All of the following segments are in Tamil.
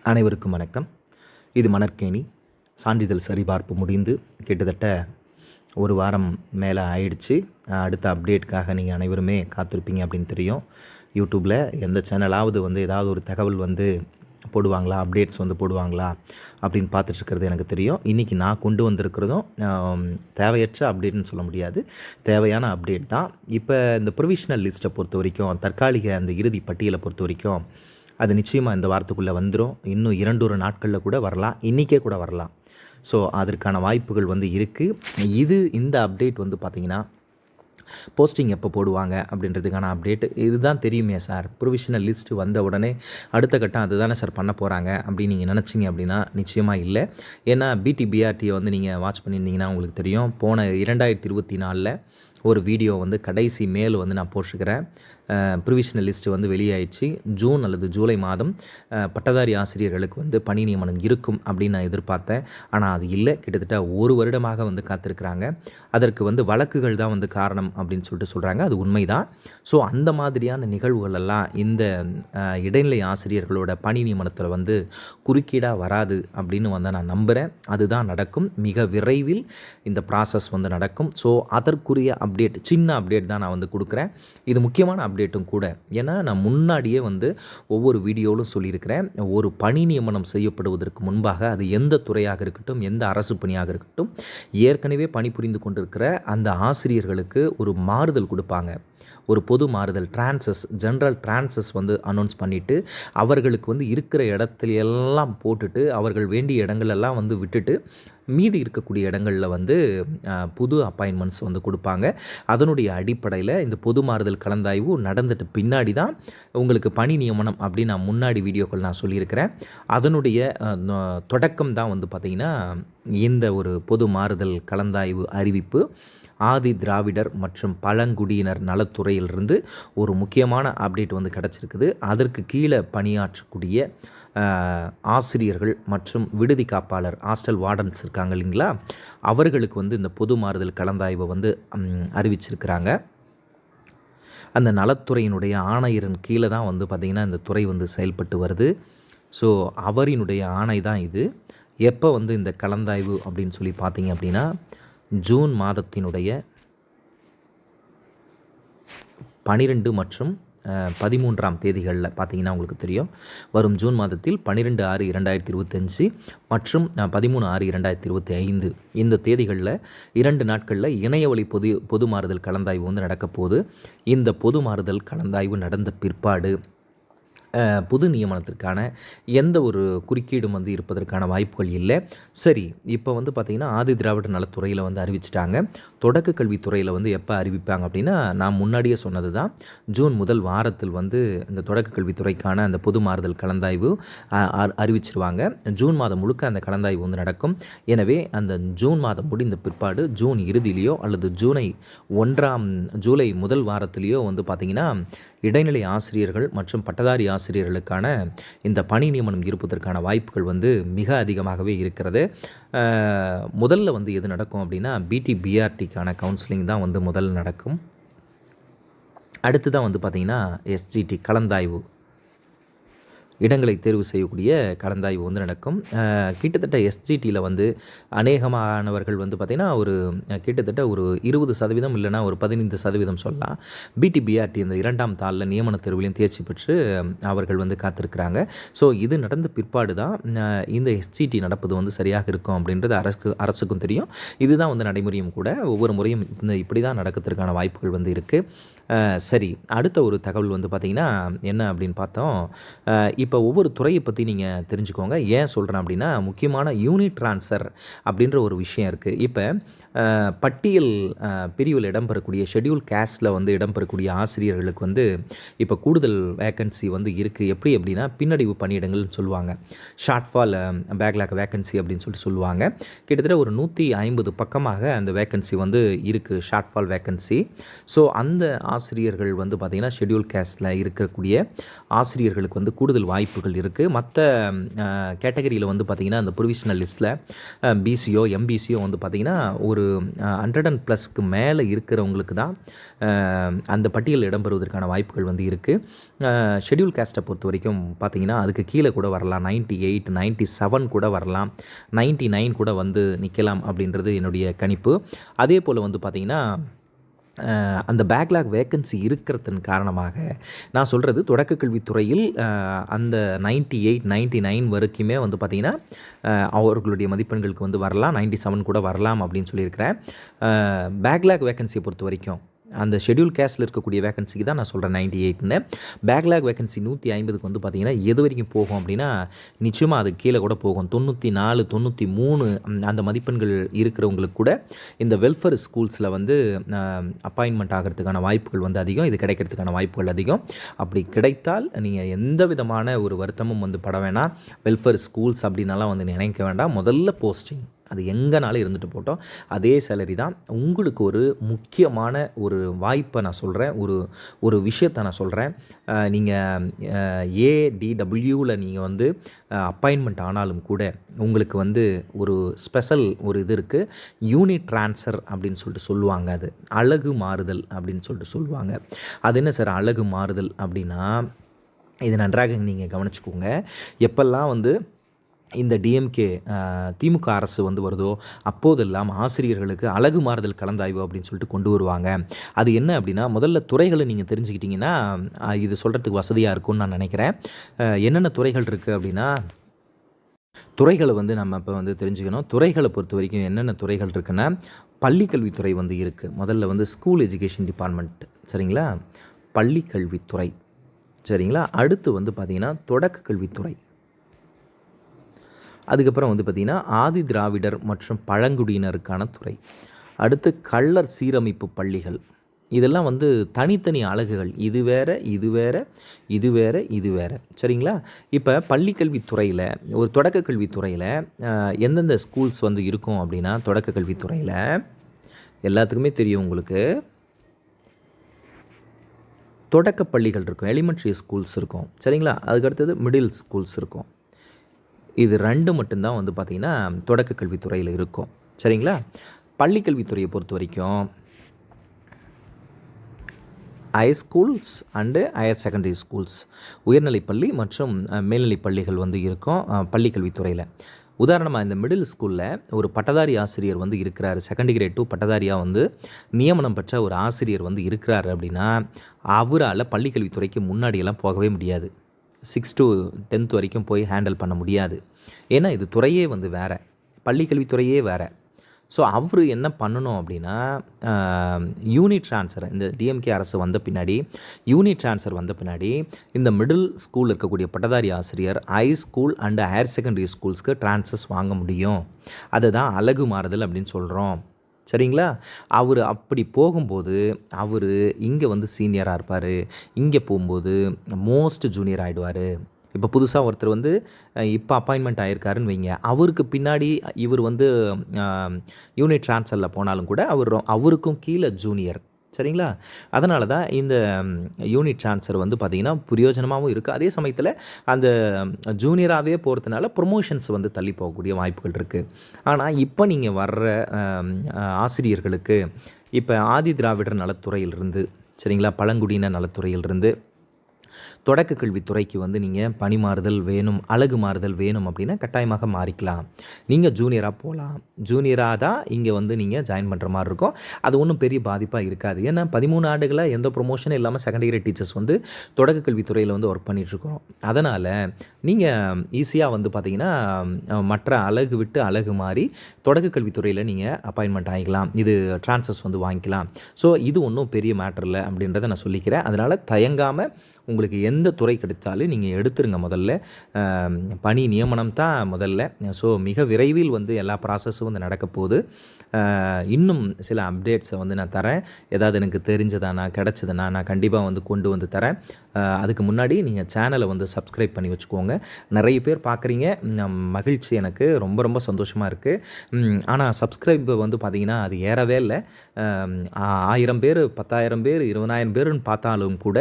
அனைவருக்கும் வணக்கம். இது மணற்கேணி. சான்றிதழ் சரிபார்ப்பு முடிந்து கிட்டத்தட்ட ஒரு வாரம் மேலே ஆயிடுச்சு. அடுத்த அப்டேட்காக நீங்கள் அனைவருமே காத்திருப்பீங்க அப்படின்னு தெரியும். யூடியூப்பில் எந்த சேனலாவது ஏதாவது ஒரு தகவல் போடுவாங்களா, அப்டேட்ஸ் போடுவாங்களா அப்படின்னு பார்த்துட்ருக்கிறது எனக்கு தெரியும். இன்றைக்கி நான் கொண்டு வந்திருக்கிறதும் தேவையற்ற அப்டேட்னு சொல்ல முடியாது, தேவையான அப்டேட் தான். இப்போ இந்த ப்ரொவிஷனல் லிஸ்ட்டை பொறுத்த வரைக்கும், தற்காலிக அந்த இறுதி பட்டியலை பொறுத்த வரைக்கும் அது நிச்சயமாக இந்த வாரத்துக்குள்ளே வந்துடும். இன்னும் 2 நாட்களில் கூட வரலாம், இன்றைக்கே கூட வரலாம். ஸோ அதற்கான வாய்ப்புகள் இருக்குது. இந்த அப்டேட் பார்த்திங்கன்னா போஸ்டிங் எப்போ போடுவாங்க அப்படின்றதுக்கான அப்டேட் இதுதான் தெரியுமே சார். ப்ரொவிஷனல் லிஸ்ட்டு வந்த உடனே அடுத்த கட்டம் அதுதானே சார் பண்ண போகிறாங்க அப்படின்னு நீங்கள் நினச்சிங்க அப்படின்னா நிச்சயமாக இல்லை. ஏன்னா பிடிபிஆர்டியை நீங்கள் வாட்ச் பண்ணியிருந்தீங்கன்னா உங்களுக்கு தெரியும். போன 2024 ஒரு வீடியோ கடைசி மேல் நான் போட்டிருக்கிறேன். Provisional list வெளியாயிடுச்சு. ஜூன் அல்லது ஜூலை மாதம் பட்டதாரி ஆசிரியர்களுக்கு பணி நியமனம் இருக்கும் அப்படின்னு நான் எதிர்பார்த்தேன். ஆனால் அது இல்லை. கிட்டத்தட்ட ஒரு வருடமாக காத்திருக்கிறாங்க. அதற்கு வழக்குகள் தான் காரணம் அப்படின்னு சொல்கிறாங்க. அது உண்மைதான். ஸோ அந்த மாதிரியான நிகழ்வுகள் எல்லாம் இந்த இடைநிலை ஆசிரியர்களோட பணி நியமனத்தில் குறுக்கீடாக வராது அப்படின்னு நான் நம்புகிறேன். அதுதான் நடக்கும். மிக விரைவில் இந்த ப்ராசஸ் நடக்கும். ஸோ அதற்குரிய அப்டேட், சின்ன அப்டேட் தான் நான் கொடுக்குறேன். இது முக்கியமான அப்டேட்டும் கூட. ஏன்னா நான் முன்னாடியே ஒவ்வொரு வீடியோவிலும் சொல்லியிருக்கிறேன், ஒரு பணி நியமனம் செய்யப்படுவதற்கு முன்பாக அது எந்த துறையாக இருக்கட்டும், எந்த அரசு பணியாக இருக்கட்டும், ஏற்கனவே பணிபுரிந்து கொண்டிருக்கிற அந்த ஆசிரியர்களுக்கு ஒரு மாறுதல் கொடுப்பாங்க. ஒரு பொது மாறுதல், ஜென்ரல் டிரான்சஸ் அனௌன்ஸ் பண்ணிவிட்டு அவர்களுக்கு இருக்கிற இடத்துல எல்லாம் போட்டுட்டு, அவர்கள் வேண்டிய இடங்களெல்லாம் விட்டுட்டு மீதி இருக்கக்கூடிய இடங்களில் புது அப்பாயின்மெண்ட்ஸ் கொடுப்பாங்க. அதனுடைய அடிப்படையில் இந்த பொது மாறுதல் கலந்தாய்வு நடந்துட்டு பின்னாடி தான் உங்களுக்கு பணி நியமனம் அப்படின்னு நான் முன்னாடி வீடியோக்கள் நான் சொல்லியிருக்கிறேன். அதனுடைய தொடக்கம் தான் பார்த்திங்கன்னா இந்த ஒரு பொது மாறுதல் கலந்தாய்வு அறிவிப்பு ஆதி திராவிடர் மற்றும் பழங்குடியினர் நலத்துறையிலிருந்து ஒரு முக்கியமான அப்டேட் கிடச்சிருக்குது. அதற்கு கீழே பணியாற்றக்கூடிய ஆசிரியர்கள் மற்றும் விடுதி காப்பாளர், ஹாஸ்டல் வார்டன்ஸ் இருக்காங்க இல்லைங்களா, அவர்களுக்கு இந்த பொது மாறுதல் கலந்தாய்வை அறிவிச்சிருக்கிறாங்க. அந்த நலத்துறையினுடைய ஆணையரின் கீழே தான் பார்த்திங்கன்னா இந்த துறை செயல்பட்டு வருது. ஸோ அவரினுடைய ஆணை தான் இது. எப்போ இந்த கலந்தாய்வு அப்படின்னு சொல்லி பார்த்தீங்க அப்படின்னா, ஜூன் மாதத்தினுடைய 12 மற்றும் 13ஆம் தேதிகளில் பார்த்தீங்கன்னா உங்களுக்கு தெரியும். வரும் ஜூன் மாதத்தில் 12/6/2025 மற்றும் 13/6/2025 இந்த தேதிகளில் 2 நாட்களில் இணையவழி பொது மாறுதல் கலந்தாய்வு நடக்க போகுது. இந்த பொது மாறுதல் கலந்தாய்வு நடந்த பிற்பாடு புது நியமனத்திற்கான எந்த ஒரு குறுக்கீடும் இருப்பதற்கான வாய்ப்புகள் இல்லை. சரி, இப்போ பார்த்திங்கன்னா ஆதி திராவிட நலத்துறையில் அறிவிச்சிட்டாங்க. தொடக்க கல்வித்துறையில் எப்போ அறிவிப்பாங்க அப்படின்னா, நான் முன்னாடியே சொன்னது தான். ஜூன் முதல் வாரத்தில் இந்த தொடக்க கல்வித்துறைக்கான அந்த பொது மாறுதல் கலந்தாய்வு அறிவிச்சிருவாங்க. ஜூன் மாதம் முழுக்க அந்த கலந்தாய்வு நடக்கும். எனவே அந்த ஜூன் மாதம் முடிந்த பிற்பாடு ஜூன் இறுதியிலையோ அல்லது ஜூலை முதல் வாரத்திலேயோ பார்த்திங்கன்னா இடைநிலை ஆசிரியர்கள் மற்றும் பட்டதாரி ஆசிரியர்களுக்கான இந்த பணி நியமனம் இருப்பதற்கான வாய்ப்புகள் மிக அதிகமாகவே இருக்கிறது. முதல்ல எது நடக்கும் அப்படின்னா, பிடிபிஆர்டிக்கான கவுன்சிலிங் தான் முதல்ல நடக்கும். அடுத்து தான் பார்த்திங்கன்னா எஸ்ஜிடி கலந்தாய்வு, இடங்களை தேர்வு செய்யக்கூடிய கலந்தாய்வு நடக்கும். கிட்டத்தட்ட எஸ்ஜிடியில் அநேகமானவர்கள் பார்த்திங்கன்னா ஒரு கிட்டத்தட்ட ஒரு 20% இல்லைனா ஒரு 15% சொல்லலாம். பிடிபிஆர்டி இந்த 2ஆம் தாளில் நியமன தேர்விலையும் தேர்ச்சி பெற்று அவர்கள் காத்திருக்கிறாங்க. ஸோ இது நடந்த பிற்பாடு தான் இந்த எஸ்ஜிடி நடப்பது சரியாக இருக்கும் அப்படின்றது அரசுக்கும் தெரியும். இதுதான் நடைமுறையும் கூட. ஒவ்வொரு முறையும் இப்படி தான் நடக்கிறதுக்கான வாய்ப்புகள் இருக்குது. சரி, அடுத்த ஒரு தகவல் பார்த்திங்கன்னா என்ன அப்படின்னு பார்த்தோம். இப்போ ஒவ்வொரு துறையை பற்றி நீங்கள் தெரிஞ்சுக்கோங்க. ஏன் சொல்கிறேன் அப்படின்னா, முக்கியமான யூனிட் ட்ரான்ஸ்ஃபர் அப்படின்ற ஒரு விஷயம் இருக்குது. இப்போ பட்டியல் பிரிவில் இடம்பெறக்கூடிய ஷெட்யூல் கேஸ்டில் இடம்பெறக்கூடிய ஆசிரியர்களுக்கு இப்போ கூடுதல் வேக்கன்சி இருக்குது. எப்படி அப்படின்னா, பின்னடைவு பணியிடங்கள்னு சொல்லுவாங்க. ஷார்ட்ஃபால் பேக்லாக் வேக்கன்சி அப்படின்னு சொல்லுவாங்க. கிட்டத்தட்ட ஒரு 150 பக்கமாக அந்த வேக்கன்சி இருக்குது, ஷார்ட்ஃபால் வேக்கன்சி. ஸோ அந்த ஆசிரியர்கள் பார்த்திங்கன்னா ஷெட்யூல் கேஸ்டில் இருக்கக்கூடிய ஆசிரியர்களுக்கு கூடுதல் வாய்ப்புகள் இருக்குது. மற்ற கேட்டகரியில் வந்து பார்த்திங்கன்னா அந்த ப்ரொவிஷனல் லிஸ்ட்டில் பிசியோ எம்பிசியோ வந்து பார்த்திங்கன்னா ஒரு 100+ மேலே இருக்கிறவங்களுக்கு தான் அந்த பட்டியலில் இடம்பெறுவதற்கான வாய்ப்புகள் வந்து இருக்குது. ஷெட்யூல் காஸ்ட்டை பொறுத்த வரைக்கும் பார்த்திங்கன்னா அதுக்கு கீழே கூட வரலாம், 98, 97 கூட வரலாம், 99 கூட வந்து நிற்கலாம் அப்படின்றது என்னுடைய கணிப்பு. அதே போல் வந்து பார்த்திங்கன்னா அந்த பேக்லாக் வேக்கன்சி இருக்கிறதன் காரணமாக நான் சொல்கிறது தொடக்க கல்வித்துறையில் அந்த 98, 99 வரைக்குமே வந்து பார்த்திங்கன்னா அவர்களுடைய மதிப்பெண்களுக்கு வந்து வரலாம், 97 கூட வரலாம் அப்படின்னு சொல்லியிருக்கிறேன். பேக்லாக் வேக்கன்சியை பொறுத்த வரைக்கும் அந்த ஷெட்யூல் கேஸ்டில் இருக்கக்கூடிய வேகன்சிக்கு தான் நான் சொல்கிறேன் 98ன்னு. பேக்லாக் வேகன்சி 150க்கு வந்து பார்த்திங்கன்னா எது வரைக்கும் போகும் அப்படின்னா நிச்சயமாக அது கீழே கூட போகும். 94, 93 அந்த மதிப்பெண்கள் இருக்கிறவங்களுக்கு கூட இந்த வெல்ஃபேர் ஸ்கூல்ஸில் வந்து அப்பாயின்மெண்ட் ஆகிறதுக்கான வாய்ப்புகள் வந்து அதிகம், இது கிடைக்கிறதுக்கான வாய்ப்புகள் அதிகம். அப்படி கிடைத்தால் நீங்கள் எந்த விதமான ஒரு வருத்தமும் வந்து பட வேணாம். வெல்ஃபேர் ஸ்கூல்ஸ் அப்படின்னாலாம் வந்து நினைக்க வேண்டாம். முதல்ல போஸ்டிங் அது எங்கேனாலும் இருந்துட்டு போட்டோம், அதே சேலரி தான். உங்களுக்கு ஒரு முக்கியமான ஒரு வாய்ப்பை நான் சொல்கிறேன், ஒரு விஷயத்தை நான் சொல்கிறேன். நீங்கள் ஏடிடபிள்யூவில் நீங்கள் வந்து அப்பாயின்மெண்ட் ஆனாலும் கூட உங்களுக்கு வந்து ஒரு ஸ்பெஷல் ஒரு இது இருக்குது, யூனிட் ட்ரான்ஸ்ஃபர் அப்படின்னு சொல்லிட்டு சொல்லுவாங்க. அது அழகு மாறுதல் அப்படின்னு சொல்லிட்டு சொல்லுவாங்க. அது என்ன சார் அழகு மாறுதல் அப்படின்னா, இது நன்றாக நீங்கள் கவனிச்சுக்கோங்க. எப்பெல்லாம் வந்து இந்த டிஎம்கே திமுக அரசு வந்து வருதோ அப்போதெல்லாம் ஆசிரியர்களுக்கு அழகு மாறுதல் கலந்தாய்வு அப்படின்னு சொல்லிட்டு கொண்டு வருவாங்க. அது என்ன அப்படின்னா, முதல்ல துறைகளை நீங்கள் தெரிஞ்சுக்கிட்டிங்கன்னா இது சொல்கிறதுக்கு வசதியாக இருக்கும்னு நான் நினைக்கிறேன். என்னென்ன துறைகள் இருக்குது அப்படின்னா, துறைகளை வந்து நம்ம இப்போ வந்து தெரிஞ்சுக்கணும். துறைகளை பொறுத்த வரைக்கும் என்னென்ன துறைகள் இருக்குன்னா, பள்ளிக்கல்வித்துறை வந்து இருக்குது. முதல்ல வந்து ஸ்கூல் எஜுகேஷன் டிபார்ட்மெண்ட், சரிங்களா, பள்ளிக்கல்வித்துறை, சரிங்களா. அடுத்து வந்து பார்த்திங்கன்னா தொடக்க கல்வித்துறை, அதுக்கப்புறம் வந்து பார்த்திங்கன்னா ஆதி திராவிடர் மற்றும் பழங்குடியினருக்கான துறை, அடுத்து கள்ளர் சீரமைப்பு பள்ளிகள். இதெல்லாம் வந்து தனித்தனி அலகுகள், இது வேறு இது வேறு இது வேறு இது வேறு, சரிங்களா. இப்போ பள்ளிக்கல்வித்துறையில் ஒரு தொடக்க கல்வித்துறையில் எந்தெந்த ஸ்கூல்ஸ் வந்து இருக்கும் அப்படின்னா, தொடக்க கல்வித்துறையில் எல்லாத்துக்குமே தெரியும் உங்களுக்கு, தொடக்க பள்ளிகள் இருக்கும், எலிமெண்ட்ரி ஸ்கூல்ஸ் இருக்கும், சரிங்களா. அதுக்கடுத்தது மிடில் ஸ்கூல்ஸ் இருக்கும். இது 2 மட்டும்தான் வந்து பார்த்திங்கன்னா தொடக்க கல்வித்துறையில் இருக்கும், சரிங்களா. பள்ளிக்கல்வித்துறையை பொறுத்த வரைக்கும் ஹைஸ்கூல்ஸ் அண்டு ஹையர் செகண்டரி ஸ்கூல்ஸ், உயர்நிலைப்பள்ளி மற்றும் மேல்நிலைப் பள்ளிகள் வந்து இருக்கும் பள்ளிக்கல்வித்துறையில். உதாரணமாக இந்த மிடில் ஸ்கூலில் ஒரு பட்டதாரி ஆசிரியர் வந்து இருக்கிறார், செகண்ட் கிரேட் 2 பட்டதாரியாக வந்து நியமனம் பெற்ற ஒரு ஆசிரியர் வந்து இருக்கிறார் அப்படின்னா அவரால் பள்ளிக்கல்வித்துறைக்கு முன்னாடியெல்லாம் போகவே முடியாது. 6 to 10th வரைக்கும் போய் ஹேண்டில் பண்ண முடியாது. ஏன்னா இது துறையே வந்து வேறு, பள்ளிக்கல்வித்துறையே வேறு. ஸோ அவர் என்ன பண்ணணும் அப்படின்னா, யூனிட் ட்ரான்ஸ்ஃபர், இந்த டிஎம்கே அரசு வந்த பின்னாடி யூனிட் ட்ரான்ஸ்ஃபர் வந்த பின்னாடி இந்த மிடில் ஸ்கூல் இருக்கக்கூடிய பட்டதாரி ஆசிரியர் high school and higher secondary ஸ்கூல்ஸ்க்கு ட்ரான்ஸ்ஃபர்ஸ் வாங்க முடியும். அதுதான் அழகு மாறுதல் அப்படின்னு சொல்கிறோம், சரிங்களா. அவர் அப்படி போகும்போது அவர் இங்கே வந்து சீனியராக இருப்பார், இங்கே போகும்போது மோஸ்ட் ஜூனியர் ஆகிடுவார். இப்போ புதுசாக ஒருத்தர் வந்து இப்போ அப்பாயின்மெண்ட் ஆகிருக்காருன்னு வைங்க, அவருக்கு பின்னாடி இவர் வந்து யூனிட் ட்ரான்ஸ்ஃபரில் போனாலும் கூட அவருக்கும் கீழே ஜூனியர், சரிங்களா. அதனால தான் இந்த யூனிட் ட்ரான்ஸ்ஃபர் வந்து பார்த்திங்கன்னா பிரயோஜனமாகவும் இருக்குது. அதே சமயத்தில் அந்த ஜூனியராகவே போகிறதுனால ப்ரொமோஷன்ஸ் வந்து தள்ளி போகக்கூடிய வாய்ப்புகள் இருக்குது. ஆனால் இப்போ நீங்கள் வர்ற ஆசிரியர்களுக்கு இப்போ ஆதி திராவிடர் நலத்துறையிலிருந்து, சரிங்களா, பழங்குடியினர் நலத்துறையிலிருந்து தொடக்க கல்வித்துறைக்கு வந்து நீங்கள் பணி மாறுதல் வேணும், அழகு மாறுதல் வேணும் அப்படின்னா கட்டாயமாக மாறிக்கலாம். நீங்கள் ஜூனியராக போகலாம், ஜூனியராக தான் இங்கே வந்து நீங்கள் ஜாயின் பண்ணுற மாதிரி இருக்கும். அது ஒன்றும் பெரிய பாதிப்பாக இருக்காது. ஏன்னா 13 ஆண்டுகளாக எந்த ப்ரொமோஷனும் இல்லாமல் செகண்ட் இயர் டீச்சர்ஸ் வந்து தொடக்க கல்வித்துறையில் வந்து ஒர்க் பண்ணிகிட்ருக்கோம். அதனால் நீங்கள் ஈஸியாக வந்து பார்த்திங்கன்னா மற்ற அழகு விட்டு அழகு மாறி தொடக்க கல்வித்துறையில் நீங்கள் அப்பாயின்மெண்ட் ஆகிக்கலாம், இது ட்ரான்ஸ்ஃபர்ஸ் வந்து வாங்கிக்கலாம். ஸோ இது ஒன்றும் பெரிய மேட்டர் இல்லை அப்படின்றத நான் சொல்லிக்கிறேன். அதனால் தயங்காமல் உங்களுக்கு எந்த துறை கிடைத்தாலும் நீங்கள் எடுத்துருங்க. முதல்ல பணி நியமனம் தான் முதல்ல. ஸோ மிக விரைவில் வந்து எல்லா ப்ராசஸும் வந்து நடக்க போகுது. இன்னும் சில அப்டேட்ஸை வந்து நான் தரேன். ஏதாவது எனக்கு தெரிஞ்சதானா கிடச்சதுன்னா நான் கண்டிப்பாக வந்து கொண்டு வந்து தரேன். அதுக்கு முன்னாடி நீங்கள் சேனலை வந்து சப்ஸ்கிரைப் பண்ணி வச்சுக்கோங்க. நிறைய பேர் பார்க்குறீங்க, மகிழ்ச்சி, எனக்கு ரொம்ப ரொம்ப சந்தோஷமாக இருக்குது. ஆனால் சப்ஸ்கிரைப் வந்து பார்த்திங்கன்னா அது ஏறவே இல்லை. 1000 பேர் 10,000 பேர் 20,000 பேருன்னு பார்த்தாலும் கூட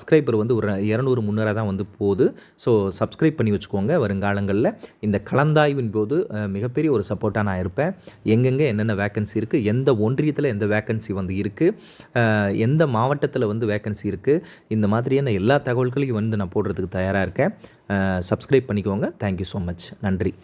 சப்ஸ்கிரைபர் வந்து ஒரு 200 300 தான் வந்து போகுது. ஸோ சப்ஸ்கிரைப் பண்ணி வச்சுக்கோங்க. வருங்காலங்களில் இந்த கலந்தாய்வின் போது மிகப்பெரிய ஒரு சப்போர்ட்டாக நான் இருப்பேன். எங்கெங்கே என்னென்ன வேக்கன்சி இருக்குது, எந்த ஒன்றியத்தில் எந்த வேக்கன்சி வந்து இருக்குது, எந்த மாவட்டத்தில் வந்து வேக்கன்சி இருக்குது, இந்த மாதிரியான எல்லா தகவல்களையும் வந்து நான் போடுறதுக்கு தயாராக இருக்கேன். சப்ஸ்கிரைப் பண்ணிக்கோங்க. Thank you so much. நன்றி.